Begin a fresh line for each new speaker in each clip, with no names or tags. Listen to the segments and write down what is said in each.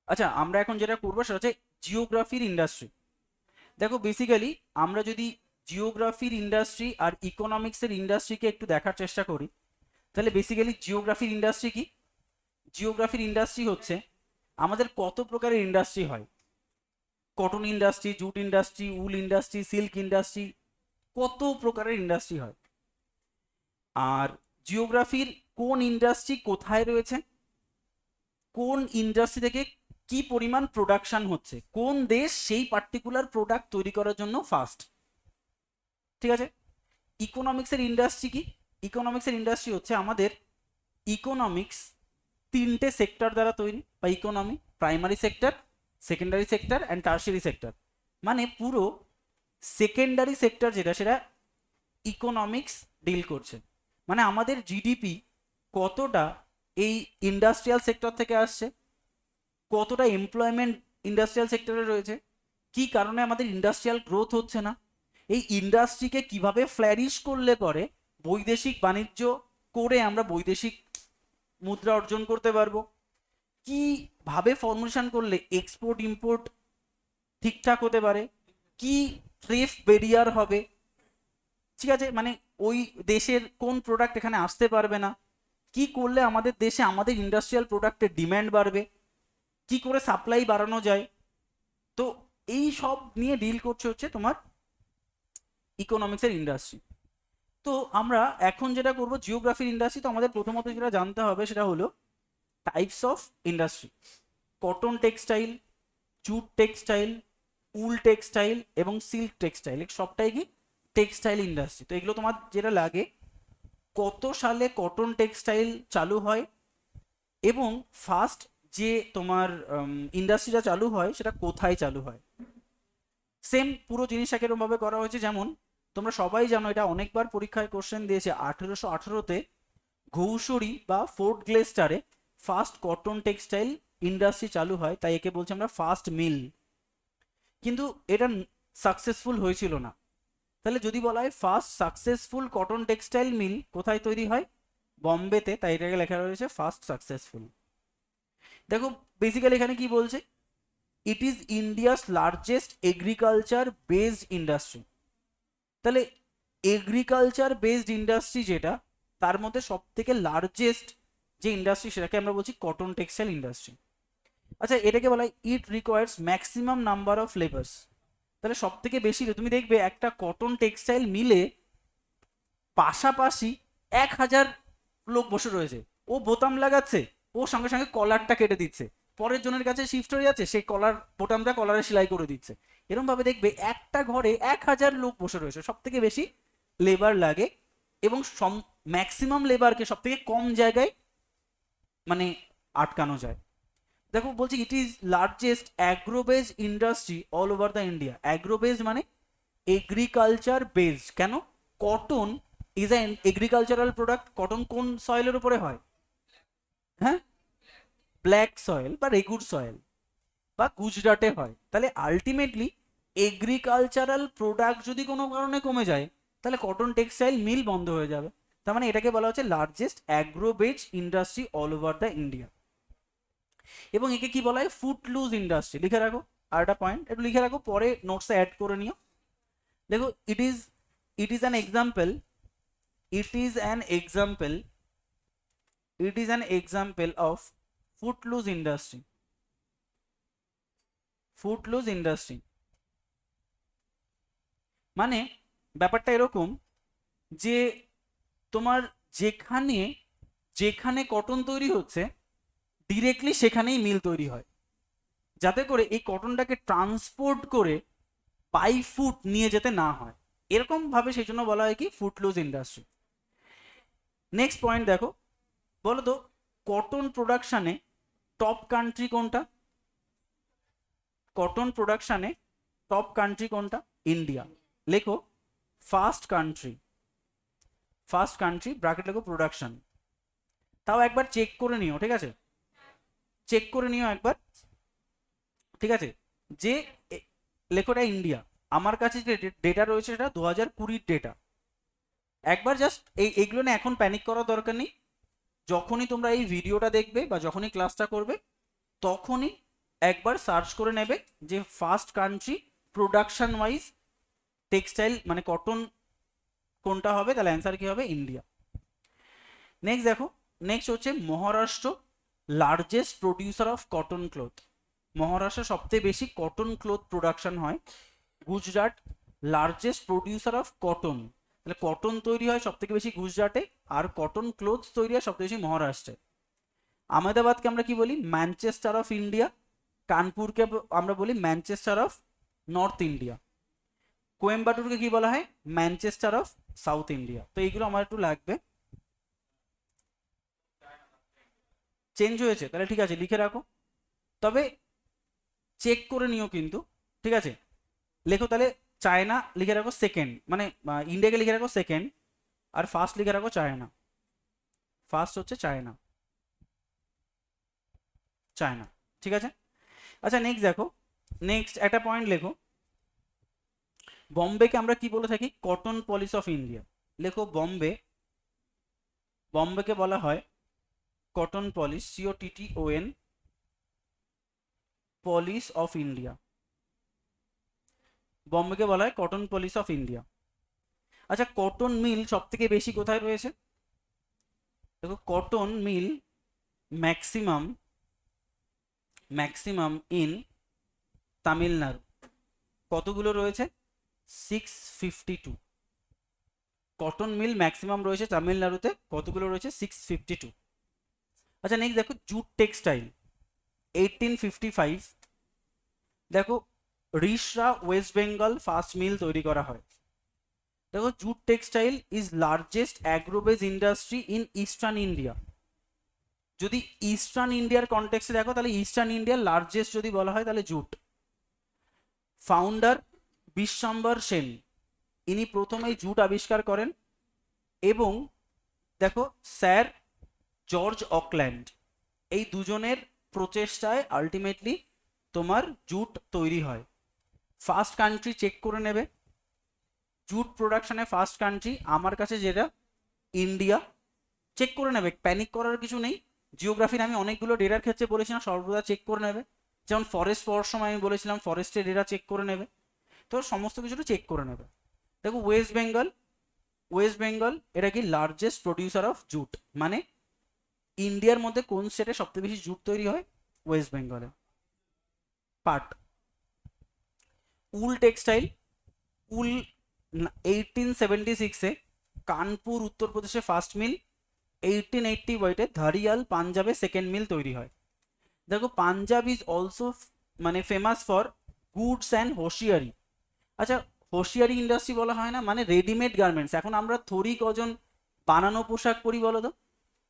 আচ্ছা, আমরা এখন যেটা করবো সেটা হচ্ছে জিওগ্রাফির ইন্ডাস্ট্রি। দেখো বেসিক্যালি আমরা যদি জিওগ্রাফির ইন্ডাস্ট্রি আর ইকোনমিক্সের ইন্ডাস্ট্রিকে একটু দেখার চেষ্টা করি, তাহলে বেসিক্যালি জিওগ্রাফির ইন্ডাস্ট্রি কি? জিওগ্রাফির ইন্ডাস্ট্রি হচ্ছে আমাদের কত প্রকারের ইন্ডাস্ট্রি হয়। কটন ইন্ডাস্ট্রি, জুট ইন্ডাস্ট্রি, উল ইন্ডাস্ট্রি, সিল্ক ইন্ডাস্ট্রি, কত প্রকারের ইন্ডাস্ট্রি হয়। আর জিওগ্রাফির কোন ইন্ডাস্ট্রি কোথায় রয়েছে, কোন ইন্ডাস্ট্রি থেকে কি পরিমাণ প্রোডাকশন হচ্ছে, কোন দেশ সেই পার্টিকুলার প্রোডাক্ট তৈরি করার জন্য ফার্স্ট। ঠিক আছে। ইকোনমিক্সের ইন্ডাস্ট্রি কি? ইকোনমিক্সের ইন্ডাস্ট্রি হচ্ছে আমাদের ইকোনমিক্স তিনটে সেক্টর দ্বারা তৈরি, বা economy primary sector, secondary sector and tertiary sector. মানে পুরো সেকেন্ডারি সেক্টর যেটা, সেটা ইকোনমিক্স ডিল করছে। মানে আমাদের জিডিপি কতটা এই ইন্ডাস্ট্রিয়াল সেক্টর থেকে আসছে, কতটা এমপ্লয়মেন্ট ইন্ডাস্ট্রিয়াল সেক্টরে রয়েছে, কি কারণে আমাদের ইন্ডাস্ট্রিয়াল গ্রোথ হচ্ছে না, এই ইন্ডাস্ট্রিকে কিভাবে ফ্ল্যারিশ করলে পরে বৈদেশিক বাণিজ্য করে আমরা বৈদেশিক মুদ্রা অর্জন করতে পারবো, কিভাবে ফর্মুলেশন করলে এক্সপোর্ট ইম্পোর্ট ঠিকঠাক হতে পারে, কি ট্রেফ ব্যারিয়ার হবে, ঠিক আছে, মানে ওই দেশের কোন প্রোডাক্ট এখানে আসতে পারবে না, কি করলে আমাদের দেশে আমাদের ইন্ডাস্ট্রিয়াল প্রোডাক্টের ডিম্যান্ড বাড়বে, কি করে সাপ্লাই বাড়ানো যায়। তো এই সব নিয়ে ডিল করছে হচ্ছে তোমার ইকোনমিক্সের ইন্ডাস্ট্রি। তো আমরা এখন যেটা করব জিওগ্রাফির ইন্ডাস্ট্রি, তো আমাদের প্রথমত যেটা জানতে হবে সেটা হলো types of industry. Cotton textile, jute textile, wool textile এবং সিল্ক টেক্সটাইল, সবটাই কি টেক্সটাইল ইন্ডাস্ট্রি। তো এগুলো তোমার যেটা লাগে, কত সালে কটন টেক্সটাইল চালু হয় এবং ফার্স্ট যে তোমার ইন্ডাস্ট্রিটা চালু হয় সেটা কোথায় চালু হয়। সেম পুরো জিনিসটাকে এরকমভাবে করা হয়েছে, যেমন তোমরা সবাই জানো, এটা অনেকবার পরীক্ষায় কোশ্চেন দিয়েছে, 1818-তে ঘৌসরি বা ফোর্ট গ্লেস্টারে ফার্স্ট কটন টেক্সটাইল ইন্ডাস্ট্রি চালু হয়, তাই একে বলছি আমরা ফার্স্ট মিল। কিন্তু এটা সাকসেসফুল হয়েছিল না। তাহলে যদি বলা হয় first successful cotton textile mill কোথায় তৈরি হয়, বম্বেতে, তাই এটাকে লেখা রয়েছে ফার্স্ট সাকসেসফুল। দেখো বেসিক্যালি এখানে কি বলছে, it is India's largest agriculture based industry. তাহলে এগ্রিকালচার বেসড ইন্ডাস্ট্রি যেটা, তার মধ্যে সব থেকে লার্জেস্ট যে ইন্ডাস্ট্রি সেটাকে আমরা বলছি কটন টেক্সটাইল ইন্ডাস্ট্রি। আচ্ছা, এটাকে বলা হয় it requires maximum number of labours. তাহলে সব থেকে বেশি তুমি দেখবে একটা কটন টেক্সটাইল মিলে পাশাপাশি 1000 লোক বসে রয়েছে। ও বোতাম লাগাচ্ছে, ও সঙ্গে সঙ্গে কলারটা কেটে দিচ্ছে, পরের জনের কাছে শিফট হয়ে যাচ্ছে, সেই কলার বোতামটা কলারে সেলাই করে দিচ্ছে। এরকম ভাবে দেখবে একটা ঘরে 1000 লোক বসে রয়েছে, সব থেকে বেশি লেবার লাগে এবং ম্যাক্সিমাম লেবারকে সব থেকে কম জায়গায় মানে আটকানো যায়। দেখো বলছি it is largest agrobase industry all over the India. Agrobase মানে এগ্রিকালচার বেসড। কেন? Cotton is an agricultural product. Cotton কোন সয়েলের উপরে হয়? হ্যাঁ, ব্ল্যাক সয়েল বা রেগুর সয়েল বা গুজরাটে হয়। তাহলে আলটিমেটলি এগ্রিকালচারাল প্রোডাক্ট যদি কোনো কারণে কমে যায়, তাহলে কটন টেক্সটাইল মিল বন্ধ হয়ে যাবে। তার মানে এটাকে বলা হচ্ছে largest agrobase industry all over the India. এবং একে কি বলা হয়? Footloose industry. লিখে রাখো, আর একটা পয়েন্ট একটু লিখে রাখো, পরে নোটসে অ্যাড করে নিও। দেখো it is an example, it is an example it is an example of footloose industry. footloose industry মানে ব্যাপারটা এরকম যে তোমার যেখানে যেখানে কটন তৈরি হচ্ছে ডিরেক্টলি সেখানেই মিল তৈরি হয়, যাতে করে এই কটনটাকে ট্রান্সপোর্ট করে বাই ফুট নিয়ে যেতে না হয়, এরকম ভাবে সেই জন্য বলা হয় কি ফুটলুজ ইন্ডাস্ট্রি। নেক্সট পয়েন্ট দেখো, বলো তো কটন প্রোডাকশনে টপ কান্ট্রি কোনটা? কটন প্রোডাকশনে টপ কান্ট্রি কোনটা? ইন্ডিয়া। লেখো first country, first country bracket লেখো প্রোডাকশন। তাও একবার চেক করে নিও, ঠিক আছে, চেক করে নিও একবার, ঠিক আছে, যে লেখোটা ইন্ডিয়া। আমার কাছে যে ডেটা রয়েছে সেটা 2020 ডেটা। একবার জাস্ট এইগুলো না এখন প্যানিক করার দরকার নেই। যখনই তোমরা এই ভিডিওটা দেখবে বা যখনই ক্লাসটা করবে, তখনই একবার সার্চ করে নেবে যে first country production wise textile মানে কটন কোনটা হবে, তাহলে অ্যান্সার কি হবে? ইন্ডিয়া। নেক্সট দেখো, নেক্সট হচ্ছে Maharashtra largest producer of cotton cloth. Maharashtra সবথেকে বেশি কটন ক্লথ প্রোডাকশন হয়। Gujarat largest producer of cotton, তাহলে কটন তৈরি হয় সবথেকে বেশি গুজরাটে, আর কটন ক্লোথ তৈরি হয় সবথেকে বেশি মহারাষ্ট্রে। আহমেদাবাদকে আমরা কি বলি? Manchester of India. কানপুরকে আমরা বলি ম্যানচেস্টার অফ নর্থ ইন্ডিয়া। কোয়েম্বাটুরকে কি বলা হয়? Manchester of south India. তো এইগুলো আমার একটু লাগবে। চেঞ্জ হয়েছে, তাহলে ঠিক আছে লিখে রাখো, তবে চেক করে নিও কিন্তু, ঠিক আছে? লেখো তাহলে চায়না লিখে রাখো সেকেন্ড, মানে ইন্ডিয়াকে লিখে রাখো সেকেন্ড, আর ফার্স্ট লিখে রাখো চায়না। ফার্স্ট হচ্ছে চায়না, চায়না, ঠিক আছে? আচ্ছা নেক্সট দেখো, নেক্সট একটা পয়েন্ট লেখো, বম্বেকে আমরা কি বলে থাকি? Cottonopolis of India. লেখো বম্বে, বম্বেকে বলা হয় cottonopolis, COTTON polis of India. বম্বেকে বলা হয় কটন পলিস অফ ইন্ডিয়া। আচ্ছা কটন মিল সব থেকে বেশি কোথায় রয়েছে? দেখো cotton mill maximum maximum in Tamil Nadu. কতগুলো রয়েছে? 652। কটন মিল ম্যাক্সিমাম রয়েছে তামিলনাড়ুতে, কতগুলো রয়েছে? 652। আচ্ছা নেক্সট দেখো জুট টেক্সটাইল 1855। দেখো রিষড়া ওয়েস্ট বেঙ্গল ফার্স্ট মিল তৈরি করা হয়। দেখো jute textile is largest agrobase industry in eastern India. যদি ইস্টার্ন ইন্ডিয়ার কনটেক্সটে দেখো তাহলে ইস্টার্ন ইন্ডিয়ার লার্জেস্ট যদি বলা হয় তাহলে জুট। ফাউন্ডার বিশ্বম্বর সেন, ইনি প্রথম এই জুট আবিষ্কার করেন। এবং দেখো স্যার জর্জ অকল্যান্ড, এই দুজনের প্রচেষ্টায় আলটিমেটলি তোমার জুট তৈরি হয়। ফার্স্ট কান্ট্রি চেক করে নেবে, জুট প্রোডাকশনে ফার্স্ট কান্ট্রি আমার কাছে যেটা ইন্ডিয়া। চেক করে নেবে, প্যানিক করার কিছু নেই। জিওগ্রাফির আমি অনেকগুলো ডেটার ক্ষেত্রে বলেছিলাম সর্বদা চেক করে নেবে, যেমন ফরেস্ট পড়ার সময় আমি বলেছিলাম ফরেস্টের ডেটা চেক করে নেবে, তো সমস্ত কিছুটা চেক করে নেবে। দেখো ওয়েস্ট বেঙ্গল, ওয়েস্ট বেঙ্গল এটা কি লার্জেস্ট প্রডিউসার অফ জুট, মানে ইন্ডিয়ার মধ্যে কোন স্টেটে সবথেকে বেশি জুট তৈরি হয়? ওয়েস্ট বেঙ্গলে। পাট। উল টেক্সটাইল, উল 1876-এ কানপুর উত্তরপ্রদেশে ফার্স্ট মিল, 1880 ধারিয়াল পাঞ্জাবে সেকেন্ড মিল তৈরি হয়। দেখো পাঞ্জাব ইজ অলসো মানে famous for goods and hosiery. আচ্ছা হোশিয়ারি ইন্ডাস্ট্রি বলা হয় না, মানে রেডিমেড গার্মেন্টস। এখন আমরা থরি কজন বানানো পোশাক পরি বলো তো?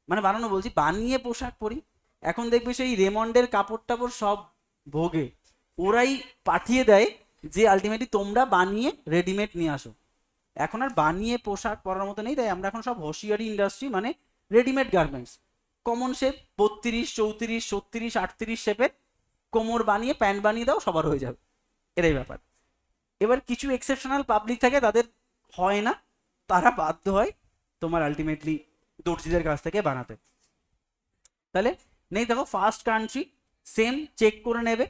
মানে বানানো বলছি, বানিয়ে পোশাক পরি। এখন দেখবে সেই রেমন্ডের কাপড় টাপড় সব ভোগে, ওরাই পাঠিয়ে দেয় যে আলটিমেটলি তোমরা বানিয়ে রেডিমেড নিয়ে আসো। এখন আর বানিয়ে পোশাক পরার মতো নেই, তাই আমরা এখন সব হোশিয়ারি ইন্ডাস্ট্রি, মানে রেডিমেড গার্মেন্টস। কমন শেপ 32, 34, 36, 38 শেপের কোমর বানিয়ে প্যান্ট বানিয়ে দাও, সবার হয়ে যাবে, এটাই ব্যাপার। এবার কিছু এক্সেপশনাল পাবলিক থাকে, তাদের হয় না, তারা বাধ্য হয় তোমার আলটিমেটলি দর্জিদের কাছ থেকে বানাতে। তাহলে নেই দেখো ফার্স্ট কান্ট্রি সেম চেক করে নেবে,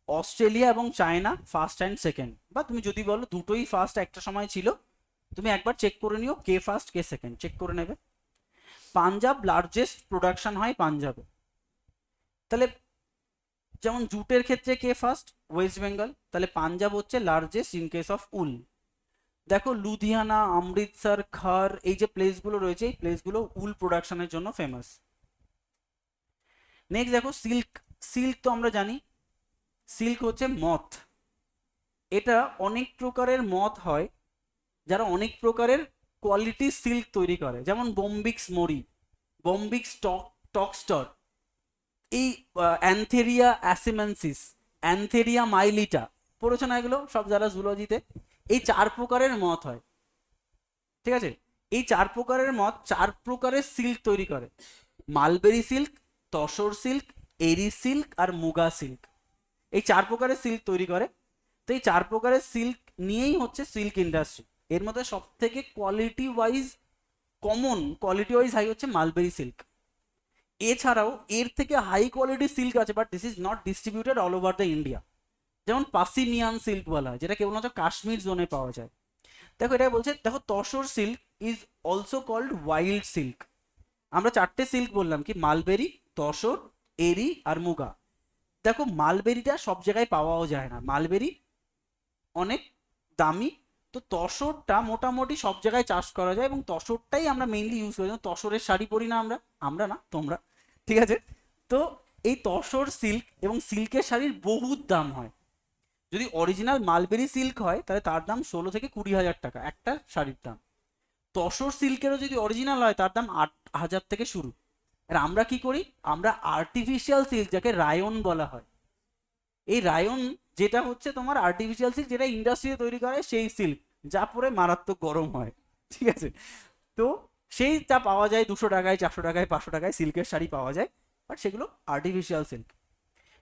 অস্ট্রেলিয়া এবং চায়না ফার্স্ট অ্যান্ড সেকেন্ড, বা তুমি যদি বলো দুটোই ফার্স্ট একটা সময় ছিল, তুমি একবার চেক করে নিও কে ফার্স্ট কে সেকেন্ড, চেক করে নেবে। পাঞ্জাব লার্জেস্ট প্রোডাকশন হয় পাঞ্জাবে, তাহলে যেমন জুটের ক্ষেত্রে কে ফার্স্ট? ওয়েস্ট বেঙ্গল, তাহলে পাঞ্জাব হচ্ছে লার্জেস্ট ইন কেস অফ উল। দেখো লুধিয়ানা, অমৃতসর, খার, এই যে প্লেসগুলো রয়েছে এই প্লেসগুলো উল প্রোডাকশনের জন্য ফেমাস। নেক্সট দেখো সিল্ক, সিল্ক তো আমরা জানি সিল্ক হচ্ছে মথ। এটা অনেক প্রকারের মথ হয় যারা অনেক প্রকারের কোয়ালিটি সিল্ক তৈরি করে, যেমন বোম্বিক্স মরি, বোম্বিক্স টকস্টর, এই অ্যান্থেরিয়া অ্যাসিমেন্সিস, অ্যান্থেরিয়া মাইলিটা, পড়েছো না এগুলো সব যারা জুলজিতে? এই 4 প্রকারের মথ হয়, ঠিক আছে? এই 4 প্রকারের মথ 4 প্রকারের সিল্ক তৈরি করে, mulberry silk, tussar silk, eri silk আর মুগা সিল্ক। এই 4 প্রকারের সিল্ক তৈরি করে। তো এই 4 প্রকারের সিল্ক নিয়েই হচ্ছে সিল্ক ইন্ডাস্ট্রি। এর মধ্যে সব থেকে quality wise common, quality wise high হচ্ছে মালবেরি সিল্ক। এছাড়াও এর থেকে হাই কোয়ালিটি সিল্ক আছে, but this is not distributed all over the India. যেমন পাসিমিয়ান সিল্ক বলা হয়, যেটা কেবলমাত্র কাশ্মীর জোনে পাওয়া যায়। দেখো এটা বলছে, দেখো tussar silk is also called wild silk. আমরা চারটে সিল্ক বললাম, কি মালবেরি, তসর, এরি আর মুগা। দেখো মালবেরিটা সব জায়গায় পাওয়াও যায় না, মালবেরি অনেক দামি। তো তসরটা মোটামুটি সব জায়গায় চাষ করা যায়, এবং তসরটাই আমরা মেইনলি ইউজ করি। তসরের শাড়ি পরি না আমরা, আমরা না তোমরা, ঠিক আছে? তো এই তসর সিল্ক এবং সিল্কের শাড়ির বহুত দাম হয়। যদি অরিজিনাল মালবেরি সিল্ক হয় তাহলে তার দাম 16 থেকে 20 হাজার টাকা একটা শাড়ির দাম। তসর সিল্কেরও যদি অরিজিনাল হয় তার দাম 8 হাজার থেকে শুরু। আর আমরা কি করি, আমরা আর্টিফিশিয়াল সিল্ক, যাকে রায়ন বলা হয়, এই রায়ন যেটা হচ্ছে তোমার আর্টিফিশিয়াল সিল্ক, যেটা ইন্ডাস্ট্রিতে তৈরি করে সেই সিল্ক, যা পরে মারাত্মক গরম হয়, ঠিক আছে? তো সেইটা পাওয়া যায় 200 টাকায়, 400 টাকায়, 500 টাকায় সিল্কের শাড়ি পাওয়া যায়, বাট সেগুলো আর্টিফিশিয়াল সিল্ক।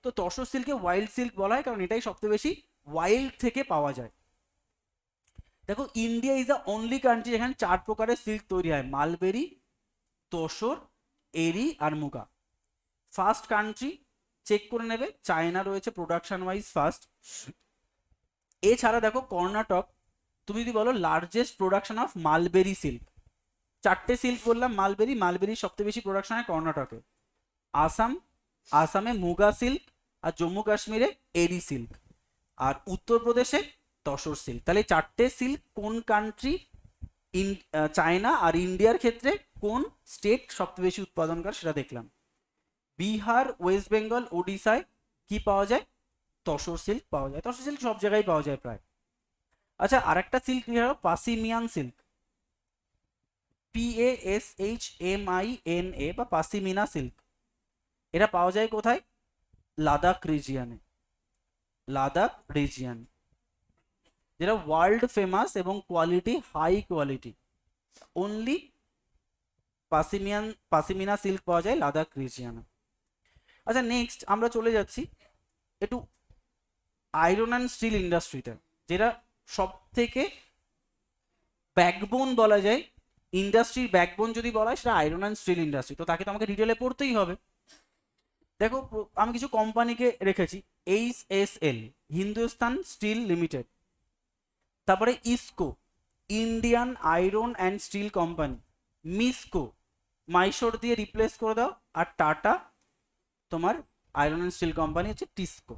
তো তসর সিল্কে ওয়াইল্ড সিল্ক বলা হয়, কারণ এটাই সবচেয়ে বেশি ওয়াইল্ড থেকে পাওয়া যায়। দেখো India is the only country যেখানে 4 প্রকারের সিল্ক তৈরি হয়, মালবেরি, তসর, এরি আর মুগা। ফার্স্ট কান্ট্রি চেক করে নেবে, চায়না রয়েছে প্রোডাকশন ওয়াইজ ফার্স্ট। এছাড়া দেখো কর্ণাটক, তুমি যদি বলো largest production of mulberry silk, চারটে সিল্ক বললাম, মালবেরি, মালবেরির সবচেয়ে বেশি প্রোডাকশন হয় কর্ণাটকে। আসাম, আসামে মুগা সিল্ক, আর জম্মু কাশ্মীরে এরি সিল্ক, আর উত্তরপ্রদেশে তসর সিল্ক। তাহলে চারটে সিল্ক কোন কান্ট্রি, চায়না আর ইন্ডিয়ার ক্ষেত্রে কোন স্টেট সবচেয়ে বেশি উৎপাদন করে সেটা দেখলাম। বিহার, ওয়েস্ট বেঙ্গল, ওডিশায় কি পাওয়া যায়, তসর সিল্ক পাওয়া যায়। তসর সিল্ক সব জায়গায় পাওয়া যায় প্রায়। আচ্ছা, আরেকটা সিল্ক হলো পাসিমিয়ান সিল্ক, PASHMINA বা পাসিমিনা সিল্ক। এটা পাওয়া যায় কোথায়, লাদাখ রিজিয়নে, লাদাখ রিজিয়ন, যেটা ওয়ার্ল্ড ফেমাস এবং quality high quality. Only pashmina silk পাওয়া যায় লাদাখ রিজিয়নে। আচ্ছা নেক্সট আমরা চলে যাচ্ছি একটু আয়রন অ্যান্ড স্টিল ইন্ডাস্ট্রিতে, যেটা সব থেকে ব্যাকবোন বলা যায়, ইন্ডাস্ট্রির ব্যাকবোন যদি বলা হয় সেটা আয়রন অ্যান্ড স্টিল ইন্ডাস্ট্রি। তো তাকে তো আমাকে ডিটেলে পড়তেই হবে। দেখো আমি কিছু কোম্পানিকে রেখেছি, HSL, হিন্দুস্তান স্টিল লিমিটেড, তারপরে IISCO, Indian iron and steel company, MISCO, Mysore দিয়ে রিপ্লেস করে দাও, আর টাটা তোমার আয়রন অ্যান্ড স্টিল কোম্পানি হচ্ছে টিসকো।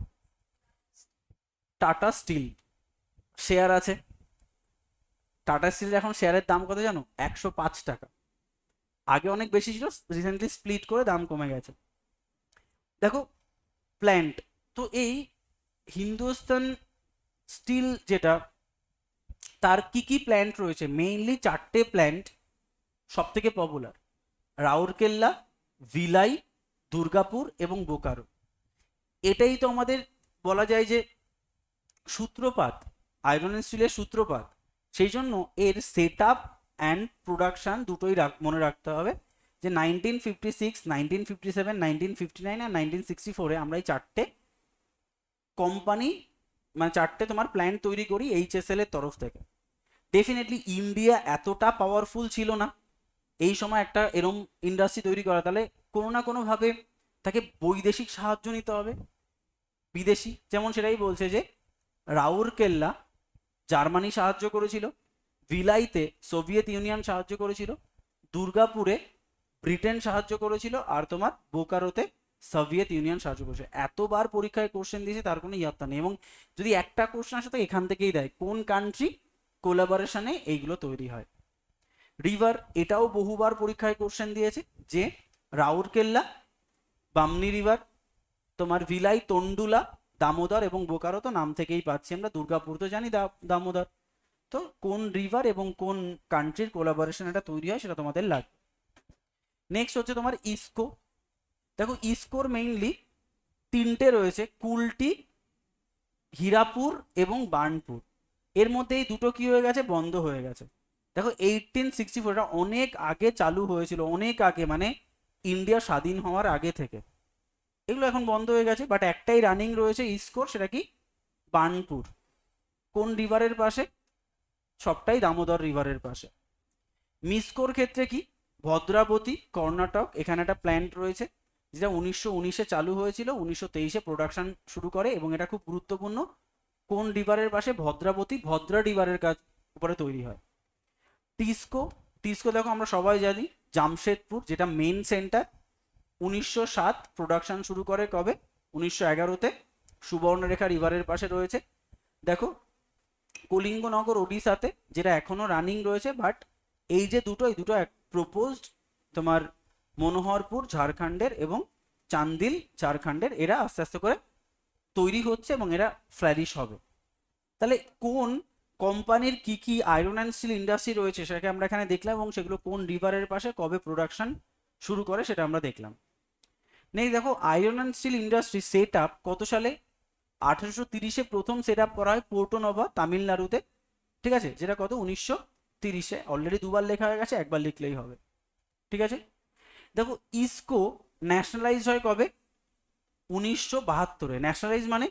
টাটা স্টিল শেয়ার আছে, টাটা স্টিল এখন শেয়ারের দাম কত জানো, 105 টাকা। আগে অনেক বেশি ছিল, রিসেন্টলি স্প্লিট করে দাম কমে গেছে। দেখো প্ল্যান্ট, তো এই হিন্দুস্তান স্টিল যেটা, তার কি কি প্ল্যান্ট রয়েছে, মেইনলি চারটে প্ল্যান্ট সব থেকে পপুলার, রাউরকেল্লা, ভিলাই, দুর্গাপুর এবং বোকারো। এটাই তো আমাদের বলা যায় যে সূত্রপাত, আয়রন অ্যান্ড স্টিলের সূত্রপাত। সেই জন্য এর সেট আপ অ্যান্ড প্রোডাকশন দুটোই মনে রাখতে হবে, যে 1956, 1957, 1959 আর 1964-এ আমরা এই চারটে কোম্পানি, মানে চারটে তোমার প্ল্যান্ট তৈরি করি HSL এর তরফ থেকে। ডেফিনেটলি ইন্ডিয়া এতটা পাওয়ারফুল ছিল না এই সময় একটা এরম ইন্ডাস্ট্রি তৈরি করা, তাহলে কোনো না কোনোভাবে তাকে বৈদেশিক সাহায্য নিতে হবে, বিদেশি। যেমন সেটাই বলছে যে রাউরকেল্লা জার্মানি সাহায্য করেছিল, ভিলাইতে সোভিয়েত ইউনিয়ন সাহায্য করেছিল, দুর্গাপুরে ব্রিটেন সাহায্য করেছিল, আর তোমার বোকারোতে সোভিয়েত ইউনিয়ন সাহায্য করেছে। এতবার পরীক্ষায় কোশ্চেন দিয়েছে, তার কোনো ইয়াত্তা নেই। এবং যদি একটা কোশ্চেন আসে তো এখান থেকেই দেয়, কোন কান্ট্রি কোলাবোরেশনে এইগুলো তৈরি হয়। রিভার, এটাও বহুবার পরীক্ষায় কোশ্চেন দিয়েছে, যে রাউরকেল্লা বামনি রিভার, তোমার ভিলাই তন্ডুলা, দামোদর এবং বোকারো তো নাম থেকেই পাচ্ছি আমরা, দুর্গাপুর তো জানি দামোদর। তো কোন রিভার এবং কোন কান্ট্রির কোলাবোরেশন এটা তৈরি হয় সেটা তোমাদের লাগবে। নেক্সট হচ্ছে তোমার ইসকো। দেখো ইসকোর মেইনলি তিনটে রয়েছে, কুলটি, হীরাপুর এবং বার্নপুর। এর মধ্যে এই দুটো কি হয়ে গেছে, বন্ধ হয়ে গেছে। দেখো 1864, এটা অনেক আগে চালু হয়েছিল, অনেক আগে, মানে ইন্ডিয়া স্বাধীন হওয়ার আগে থেকে। এগুলো এখন বন্ধ হয়ে গেছে, বাট একটাই রানিং রয়েছে ইসকোর, সেটা কি, বার্নপুর। কোন রিভারের পাশে, সবটাই দামোদর রিভারের পাশে। মিসকোর ক্ষেত্রে কি, ভদ্রাবতী কর্ণাটক, এখানে একটা প্ল্যান্ট রয়েছে যেটা 1919-এ চালু হয়েছিল, 1923-এ প্রোডাকশন শুরু করে, এবং এটা খুব গুরুত্বপূর্ণ। কোন রিভারের পাশে? ভদ্রাবতী, ভদ্রা রিভারের কাছ উপরে তৈরি হয়। টিসকো, টিসকো দেখো আমরা সবাই জানি জামশেদপুর, যেটা মেন সেন্টার। 1907 প্রোডাকশন শুরু করে, কবে? 1911-তে, সুবর্ণরেখা রিভারের পাশে রয়েছে। দেখো কলিঙ্গনগর ওডিশাতে, যেটা এখনো রানিং রয়েছে, বাট এই যে দুটো, এই দুটো প্রপোজড তোমার মনোহরপুর ঝাড়খণ্ডের এবং চান্দিল ঝাড়খণ্ডের, এরা আস্তে আস্তে করে তৈরি হচ্ছে এবং এরা ফ্লারিশ হবে। তাহলে কোন কোম্পানির কি কি আয়রন অ্যান্ড স্টিল ইন্ডাস্ট্রি রয়েছে সেটাকে আমরা এখানে দেখলাম, এবং সেগুলো কোন রিভারের পাশে কবে প্রোডাকশন শুরু করে সেটা আমরা দেখলাম। নেক্সট দেখো iron and still industry set up কত সালে? 1830-এ প্রথম সেট আপ করা হয় পোর্টো নোভা, তামিলনাড়ুতে। ঠিক আছে, যেটা কত? 1930-এ। অলরেডি দুবার লেখা হয়ে গেছে, একবার লিখলেই হবে। ঠিক আছে, দেখো ইসকো ন্যাশনালাইজ হয় কবে? 1972-এ। ন্যাশনালাইজ মানে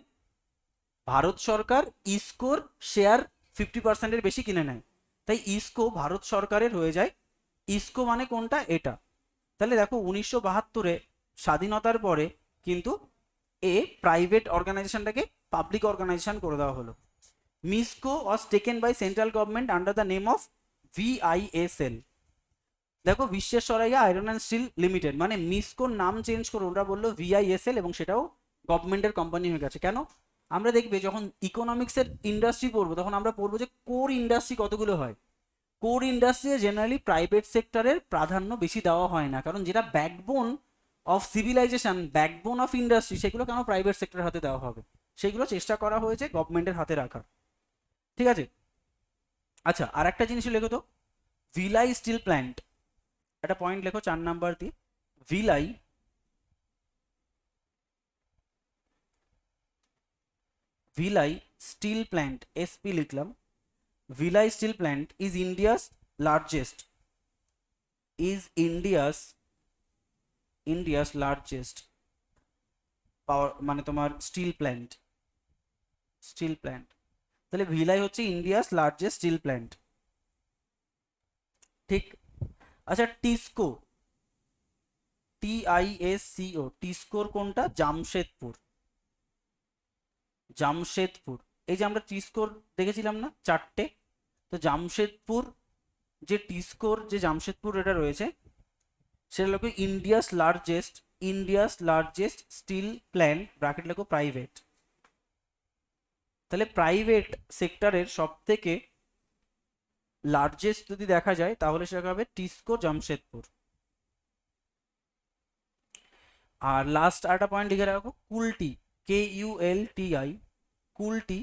ভারত সরকার ইসকোর শেয়ার 50%-এর বেশি কিনে নেয়, তাই ইসকো ভারত সরকারের হয়ে যায়। ইসকো মানে কোনটা? এটা। তাহলে দেখো 1972-এ স্বাধীনতার পরে কিন্তু প্রাইভেট অর্গানাইজেশনটাকে পাবলিক অর্গানাইজেশন করে দেওয়া হলো। MISCO was taken by central government under the name of VISL. দেখো বিশ্বেশ্বরাইয়া আয়রন অ্যান্ড স্টিল লিমিটেড, মানে মিসকোর নাম চেঞ্জ করে ওরা বললো ভিআইএসএল, এবং সেটাও গভর্নমেন্টের কোম্পানি হয়ে গেছে। কেন? আমরা দেখবে যখন ইকোনমিক্সের ইন্ডাস্ট্রি পড়বো তখন আমরা পড়বো যে কোর ইন্ডাস্ট্রি কতগুলো হয়। কোর ইন্ডাস্ট্রি জেনারেলি প্রাইভেট সেক্টরের প্রাধান্য বেশি দেওয়া হয় না, কারণ যেটা backbone of civilisation, backbone of industry, সেগুলো কেন প্রাইভেট সেক্টরের হাতে দেওয়া হবে? সেগুলো চেষ্টা করা হয়েছে গভর্নমেন্টের হাতে রাখার। ঠিক আছে, আচ্ছা আর একটা জিনিস লেখো তো, ভিলাই স্টিল প্ল্যান্ট। একটা পয়েন্ট লেখো 4 নাম্বার দিয়ে, Bhilai Bhilai steel plant, SP লিখলাম। Bhilai steel plant is India's largest, is India's largest power, মানে তোমার স্টিল প্ল্যান্ট। তাহলে ভিলাই হচ্ছে ইন্ডিয়াস লার্জেস্ট স্টিল প্ল্যান্ট। ঠিক। আচ্ছা টিসকো, TISCO, টিসকোর কোনটা? জামশেদপুর। জামশেদপুর, এই যে আমরা টিসকোর দেখেছিলাম না চারটে, তো জামশেদপুর যে টিসকোর যে জামশেদপুর এটা রয়েছে, সেটা লোকে India's largest steel plant, bracket লেখো প্রাইভেট। তাহলে প্রাইভেট সেক্টরের সব থেকে লার্জেস্ট যদি দেখা যায় তাহলে সেটা হবে টিসকো জামশেদপুর। আর লাস্ট আরেকটা পয়েন্ট লিখে রাখো, Kulti, KULTI, Kulti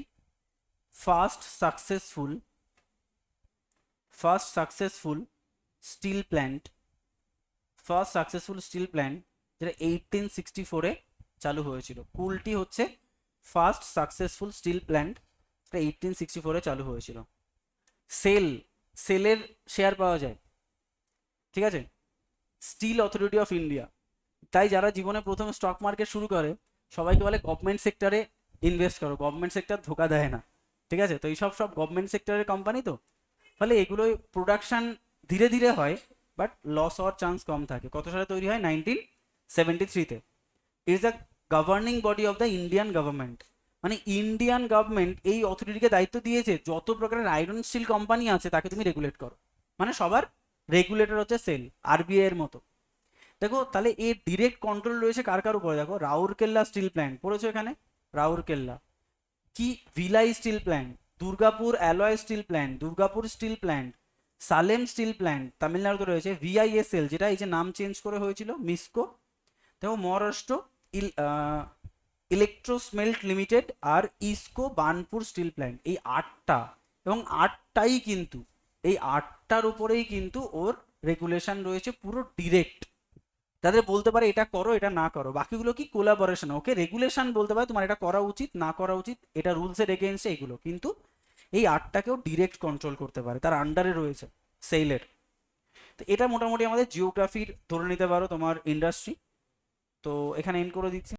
first successful steel plant, যেটা 1864-এ চালু হয়েছিল। কুলটি হচ্ছে ফার্স্ট সাকসেসফুল স্টিল প্ল্যান্ট, যেটা 1864-এ চালু হয়েছিল। সেলের শেয়ার পাওয়া যায়। ঠিক আছে, স্টিল অথরিটি অফ ইন্ডিয়া। তাই যারা জীবনে প্রথম স্টক মার্কেট শুরু করে সবাইকে বলে গভর্নমেন্ট সেক্টরে ইনভেস্ট করো, গভর্নমেন্ট সেক্টর ধোকা দেয় না। ঠিক আছে, তো এইসব সব গভর্নমেন্ট সেক্টরের কোম্পানি, তো ফলে এগুলো প্রোডাকশন ধীরে ধীরে হয়, বাট লস হওয়ার চান্স কম থাকে। কত সালে তৈরি হয়? 1973-তে। Is the governing body of the Indian government, মানে ইন্ডিয়ান গভর্নমেন্ট এই অথরিটিকে দায়িত্ব দিয়েছে যত প্রকারের আয়রন স্টিল কোম্পানি আছে তাকে তুমি রেগুলেট করো, মানে সবার রেগুলেটর হচ্ছে সেল, RBI এর মতো। দেখো তাহলে এর ডিরেক্ট কন্ট্রোল রয়েছে কার কার উপরে? দেখো রাউরকেল্লা স্টিল প্ল্যান্ট পড়েছো এখানে, রাউরকেল্লা। কি? Villi steel plant, Durgapur alloy steel plant, Durgapur steel plant, Salem steel plant তামিলনাড়ুতে রয়েছে, VISL যেটা এই যে নাম চেঞ্জ করে হয়েছিল মিসকো। দেখো মহারাষ্ট্র ইলেকট্রোস্মেল্ট লিমিটেড, আর ইসকো বার্নপুর স্টিল প্ল্যান্ট। এই 8টা, এবং 8টাই কিন্তু এই 8টার উপরেই কিন্তু ওর রেগুলেশন রয়েছে পুরো ডিরেক্ট। তাদের বলতে পারে এটা করো এটা না করো, বাকিগুলো কি কোলাবোরেশন। ওকে রেগুলেশন বলতে পারে তোমার এটা করা উচিত না করা উচিত, এটা রুলসের এগেইনস্টে এগুলো, কিন্তু এই 8টাকেও ডিরেক্ট কন্ট্রোল করতে পারে, তার আন্ডারে রয়েছে সেলের। তো এটা মোটামুটি আমাদের জিওগ্রাফির ধরে নিতে পারো তোমার ইন্ডাস্ট্রি। তো এখানে এন্ড করে দিচ্ছি।